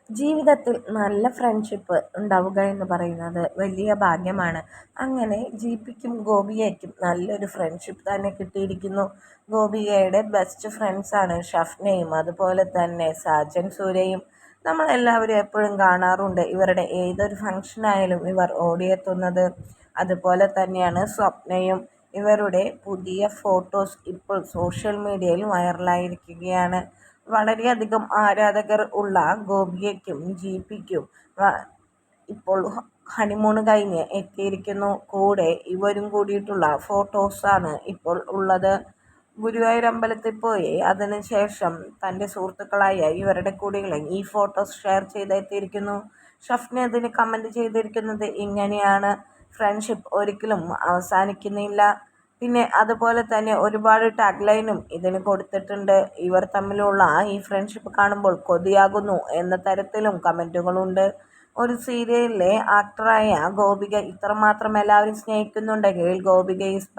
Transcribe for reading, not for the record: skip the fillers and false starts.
ജീവിതത്തിൽ നല്ല ഫ്രണ്ട്ഷിപ്പ് ഉണ്ടാവുക എന്ന് പറയുന്നത് വലിയ ഭാഗ്യമാണ്. അങ്ങനെ ജീപ്പിക്കും ഗോപികയ്ക്കും നല്ലൊരു ഫ്രണ്ട്ഷിപ്പ് തന്നെ കിട്ടിയിരിക്കുന്നു. ഗോപികയുടെ ബെസ്റ്റ് ഫ്രണ്ട്സാണ് ഷഫ്നയും അതുപോലെ തന്നെ സാജൻ സൂര്യയും. നമ്മളെല്ലാവരും എപ്പോഴും കാണാറുണ്ട് ഇവരുടെ ഏതൊരു ഫംഗ്ഷനായാലും ഇവർ ഓടിയെത്തുന്നത്. അതുപോലെ തന്നെയാണ് സ്വപ്നയും. ഇവരുടെ പുതിയ ഫോട്ടോസ് ഇപ്പോൾ സോഷ്യൽ മീഡിയയിൽ വൈറലായിരിക്കുകയാണ്. വളരെയധികം ആരാധകർ ഉള്ള ഗോപികയ്ക്കും ജീപ്പിക്കും ഇപ്പോൾ ഹണിമൂൺ കഴിഞ്ഞ് എത്തിയിരിക്കുന്നു. കൂടെ ഇവരും കൂടിയിട്ടുള്ള ഫോട്ടോസാണ് ഇപ്പോൾ ഉള്ളത്. ഗുരുവായൂർ അമ്പലത്തിൽ പോയി അതിനുശേഷം തൻ്റെ സുഹൃത്തുക്കളായ ഇവരുടെ കൂടെയുള്ള ഈ ഫോട്ടോസ് ഷെയർ ചെയ്തെത്തിയിരിക്കുന്നു. ഷഫ്ന അതിന് കമൻറ്റ് ചെയ്തിരിക്കുന്നത് ഇങ്ങനെയാണ്: ഫ്രണ്ട്ഷിപ്പ് ഒരിക്കലും അവസാനിക്കുന്നില്ല. പിന്നെ അതുപോലെ തന്നെ ഒരുപാട് ടാഗ് ലൈനും ഇതിന് കൊടുത്തിട്ടുണ്ട്. ഇവർ തമ്മിലുള്ള ഈ ഫ്രണ്ട്ഷിപ്പ് കാണുമ്പോൾ കൊതിയാകുന്നു എന്ന തരത്തിലും കമൻറ്റുകളുണ്ട്. ഒരു സീരിയലിലെ ആക്ടറായ ഗോപിക ഇത്രമാത്രം എല്ലാവരും സ്നേഹിക്കുന്നുണ്ടെങ്കിൽ ഗോപിക ഈസ്